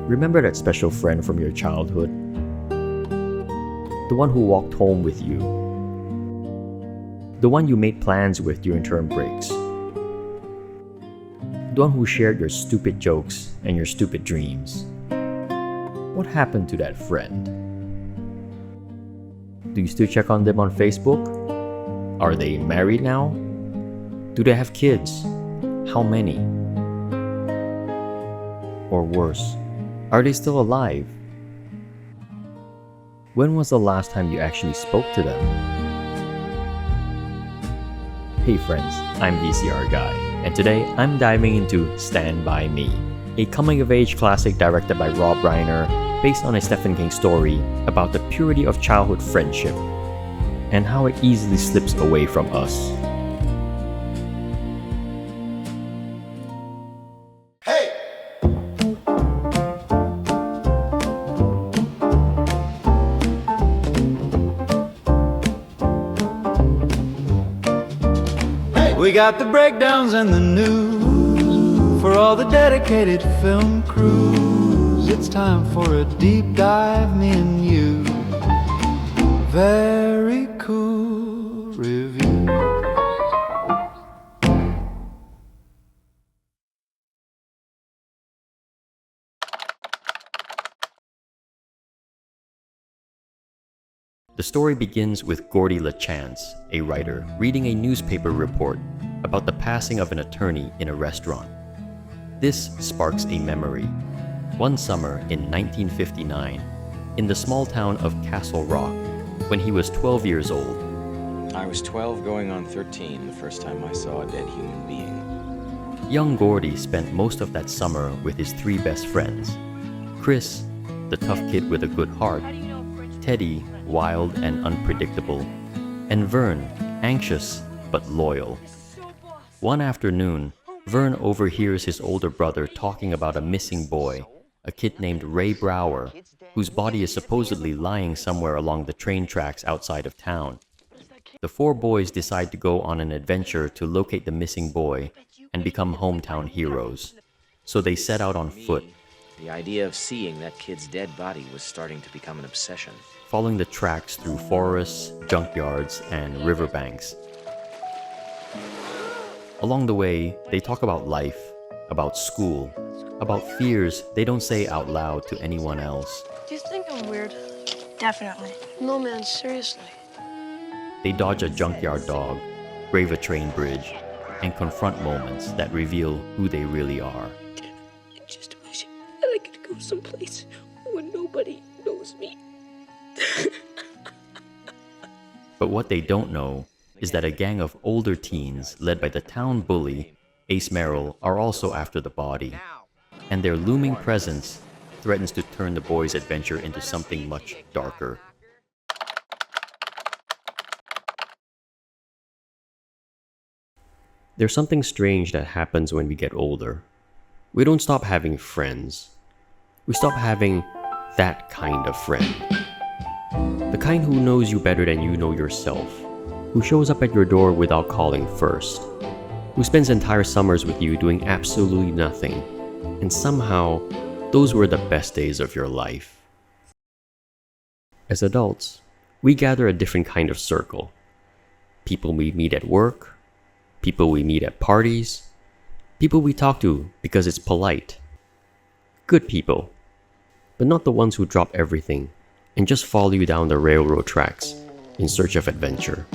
Remember that special friend from your childhood? The one who walked home with you. The one you made plans with during term breaks. The one who shared your stupid jokes and your stupid dreams. What happened to that friend? Do you still check on them on Facebook? Are they married now? Do they have kids? How many? Or worse, are they still alive? When was the last time you actually spoke to them? Hey friends, I'm VCR Guy, and today I'm diving into Stand By Me, a coming-of-age classic directed by Rob Reiner, based on a Stephen King story about the purity of childhood friendship and how it easily slips away from us. We got the breakdowns and the news for all the dedicated film crews. It's time for a deep dive, me and you. Very cool review. The story begins with Gordy LaChance, a writer, reading a newspaper report about the passing of an attorney in a restaurant. This sparks a memory. One summer in 1959, in the small town of Castle Rock, when he was 12 years old. I was 12 going on 13 the first time I saw a dead human being. Young Gordy spent most of that summer with his three best friends. Chris, the tough kid with a good heart, Teddy, wild and unpredictable, and Vern, anxious but loyal. One afternoon, Vern overhears his older brother talking about a missing boy, a kid named Ray Brower, whose body is supposedly lying somewhere along the train tracks outside of town. The four boys decide to go on an adventure to locate the missing boy and become hometown heroes. So they set out on foot, The idea of seeing that kid's dead body was starting to become an obsession. following the tracks through forests, junkyards, and riverbanks. Along the way, they talk about life, about school, about fears they don't say out loud to anyone else. Do you think I'm weird? Definitely. No, man, seriously. They dodge a junkyard dog, brave a train bridge, and confront moments that reveal who they really are. I just wish that I could go someplace where nobody knows me. But what they don't know is that a gang of older teens led by the town bully, Ace Merrill, are also after the body. And their looming presence threatens to turn the boys' adventure into something much darker. There's something strange that happens when we get older. We don't stop having friends. We stop having that kind of friend. The kind who knows you better than you know yourself, who shows up at your door without calling first, who spends entire summers with you doing absolutely nothing, and somehow, those were the best days of your life. As adults, we gather a different kind of circle. People we meet at work, people we meet at parties, people we talk to because it's polite. Good people, but not the ones who drop everything and just follow you down the railroad tracks in search of adventure.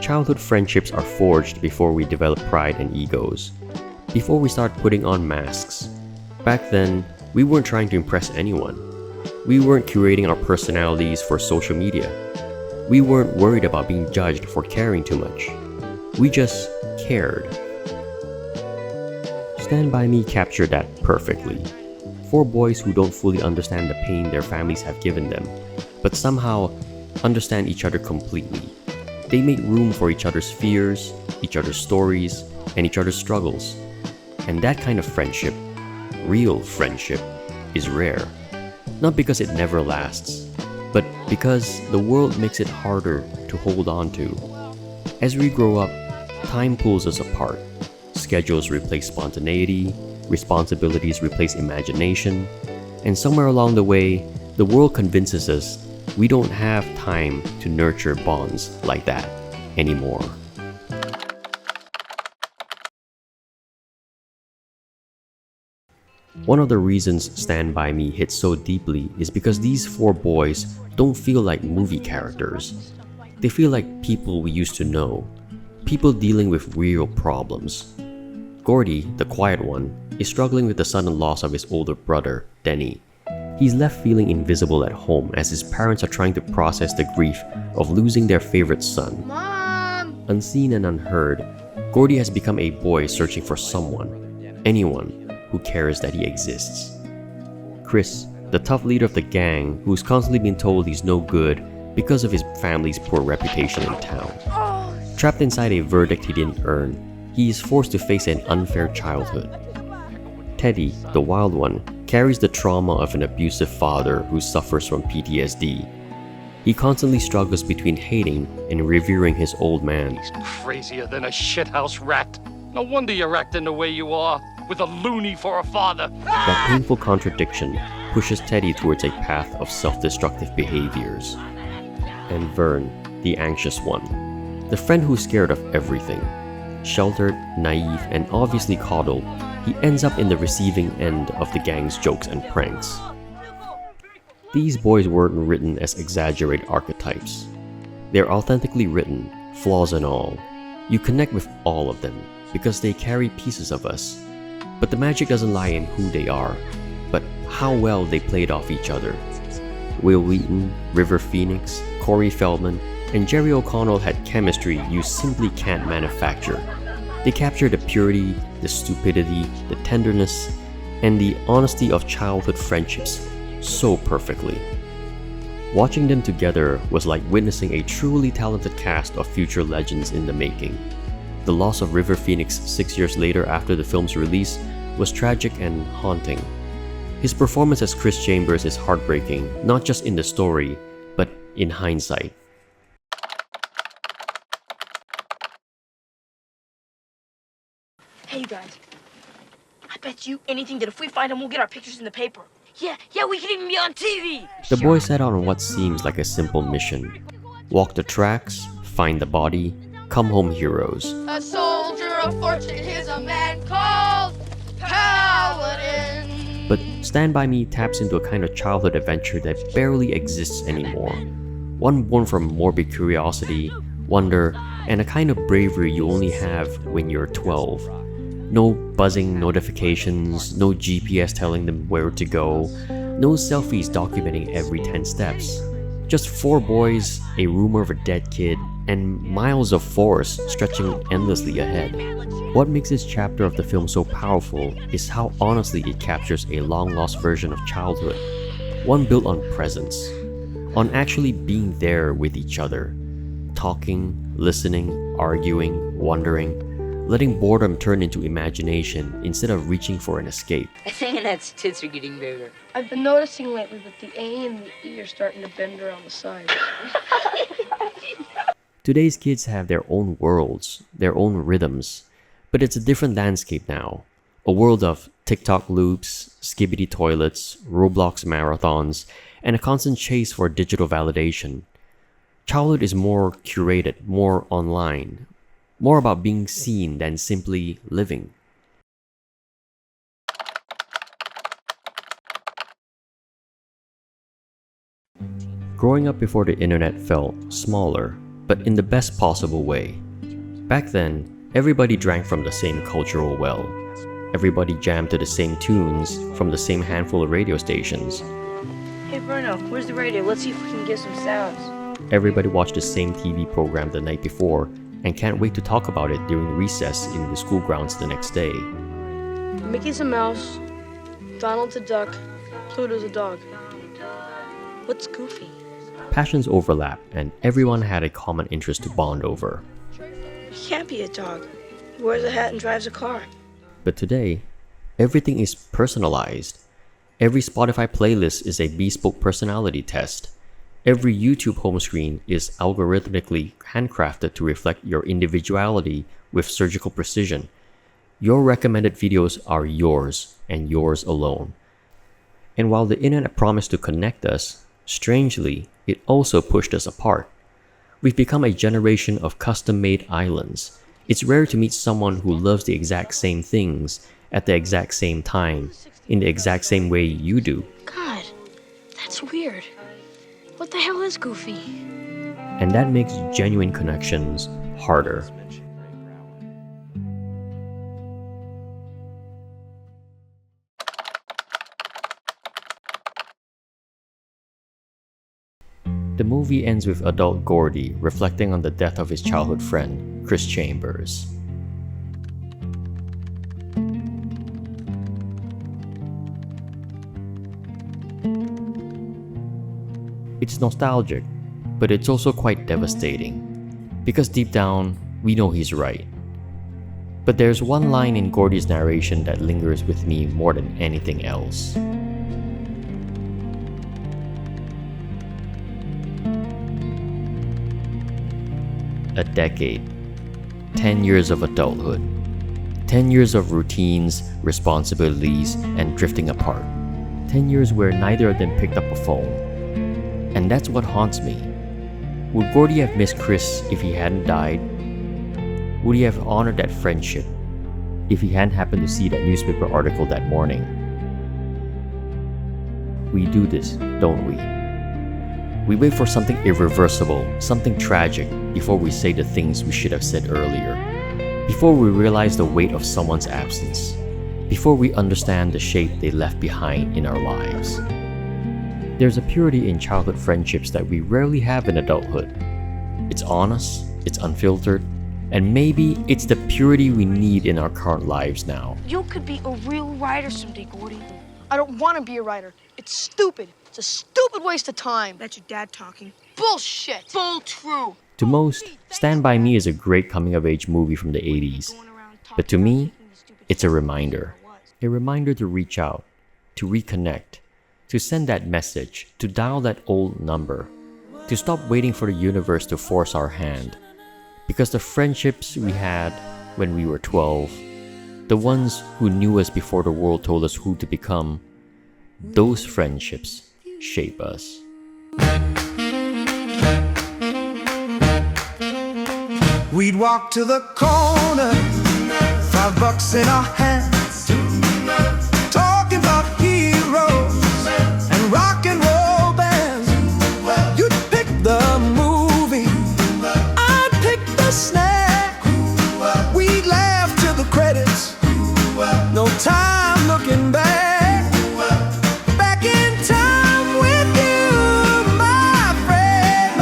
Childhood friendships are forged before we develop pride and egos, before we start putting on masks. Back then, we weren't trying to impress anyone. We weren't curating our personalities for social media. We weren't worried about being judged for caring too much. We just cared. Stand By Me captured that perfectly. Four boys who don't fully understand the pain their families have given them, but somehow understand each other completely. They make room for each other's fears, each other's stories, and each other's struggles. And that kind of friendship, real friendship, is rare. Not because it never lasts, but because the world makes it harder to hold on to. As we grow up, time pulls us apart. Schedules replace spontaneity, responsibilities replace imagination, and somewhere along the way, the world convinces us we don't have time to nurture bonds like that anymore. One of the reasons Stand By Me hits so deeply is because these four boys don't feel like movie characters. They feel like people we used to know, people dealing with real problems. Gordy, the quiet one, is struggling with the sudden loss of his older brother, Denny. He's left feeling invisible at home as his parents are trying to process the grief of losing their favorite son. Mom! Unseen and unheard, Gordy has become a boy searching for someone, anyone, who cares that he exists. Chris, the tough leader of the gang who's constantly been told he's no good because of his family's poor reputation in town. Trapped inside a verdict he didn't earn, he is forced to face an unfair childhood. Teddy, the wild one, carries the trauma of an abusive father who suffers from PTSD. He constantly struggles between hating and revering his old man. He's crazier than a shithouse rat. No wonder you're acting the way you are, with a loony for a father. That painful contradiction pushes Teddy towards a path of self-destructive behaviors. And Vern, the anxious one, the friend who's scared of everything. Sheltered, naive, and obviously coddled, he ends up in the receiving end of the gang's jokes and pranks. These boys weren't written as exaggerated archetypes. They're authentically written, flaws and all. You connect with all of them because they carry pieces of us. But the magic doesn't lie in who they are, but how well they played off each other. Will Wheaton, River Phoenix, Corey Feldman, and Jerry O'Connell had chemistry you simply can't manufacture. They captured the purity, the stupidity, the tenderness, and the honesty of childhood friendships so perfectly. Watching them together was like witnessing a truly talented cast of future legends in the making. The loss of River Phoenix 6 years later after the film's release was tragic and haunting. His performance as Chris Chambers is heartbreaking, not just in the story, but in hindsight. Hey, you guys. I bet you anything that if we find him, we'll get our pictures in the paper. Yeah, we can even be on TV. The boys set out on what seems like a simple mission. Walk the tracks, find the body, come home heroes. A soldier of fortune is a man called Paladin. But Stand By Me taps into a kind of childhood adventure that barely exists anymore. One born from morbid curiosity, wonder, and a kind of bravery you only have when you're 12. No buzzing notifications, no GPS telling them where to go, no selfies documenting every 10 steps. Just 4 boys, a rumor of a dead kid, and miles of forest stretching endlessly ahead. What makes this chapter of the film so powerful is how honestly it captures a long-lost version of childhood. One built on presence, on actually being there with each other. Talking, listening, arguing, wondering, letting boredom turn into imagination instead of reaching for an escape. I think Annette's tits are getting bigger. I've been noticing lately that the A and the E are starting to bend around the sides. Today's kids have their own worlds, their own rhythms, but it's a different landscape now. A world of TikTok loops, skibbity toilets, Roblox marathons, and a constant chase for digital validation. Childhood is more curated, more online, more about being seen than simply living. Growing up before the internet felt smaller, but in the best possible way. Back then, everybody drank from the same cultural well. Everybody jammed to the same tunes from the same handful of radio stations. Hey, Bruno, where's the radio? Let's see if we can get some sounds. Everybody watched the same TV program the night before and can't wait to talk about it during recess in the school grounds the next day. Mickey's a mouse, Donald's a duck, Pluto's a dog. What's Goofy? Passions overlap, and everyone had a common interest to bond over. He can't be a dog. He wears a hat and drives a car. But today, everything is personalized. Every Spotify playlist is a bespoke personality test. Every YouTube home screen is algorithmically handcrafted to reflect your individuality with surgical precision. Your recommended videos are yours and yours alone. And while the internet promised to connect us, strangely, it also pushed us apart. We've become a generation of custom-made islands. It's rare to meet someone who loves the exact same things at the exact same time, in the exact same way you do. God, that's weird. What the hell is Goofy? And that makes genuine connections harder. The movie ends with adult Gordy reflecting on the death of his childhood friend, Chris Chambers. It's nostalgic, but it's also quite devastating, because deep down, we know he's right. But there's one line in Gordy's narration that lingers with me more than anything else. A decade, 10 years of adulthood, 10 years of routines, responsibilities, and drifting apart, 10 years where neither of them picked up a phone. And that's what haunts me. Would Gordy have missed Chris if he hadn't died? Would he have honored that friendship if he hadn't happened to see that newspaper article that morning? We do this, don't we? We wait for something irreversible, something tragic, before we say the things we should have said earlier. Before we realize the weight of someone's absence. Before we understand the shape they left behind in our lives. There's a purity in childhood friendships that we rarely have in adulthood. It's honest, it's unfiltered, and maybe it's the purity we need in our current lives now. You could be a real writer someday, Gordy. I don't want to be a writer. It's stupid. It's a stupid waste of time. That's your dad talking. Bullshit. Bull true. To most, Stand By Me is a great coming-of-age movie from the 80s. But to me, it's a reminder. A reminder to reach out, to reconnect, to send that message, to dial that old number, to stop waiting for the universe to force our hand. Because the friendships we had when we were 12, the ones who knew us before the world told us who to become, those friendships shape us. We'd walk to the corner, $5 in our hands, talking about heroes and rock and roll bands. You'd pick the movie, I'd pick the snack. We'd laugh till the credits, no time looking back. Back in time with you, my friend,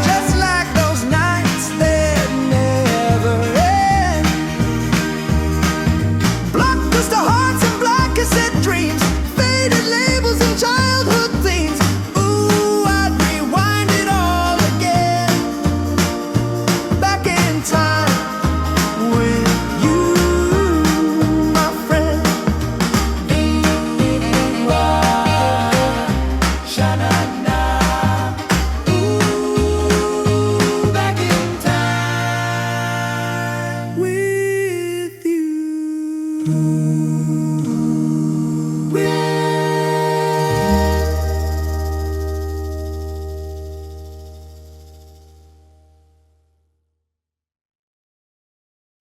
just like those nights that never end. Blockbuster hearts and black cassette dreams, faded labels and childhood themes. Ooh, I'd rewind it all again. Back in time with you, my friend. Shine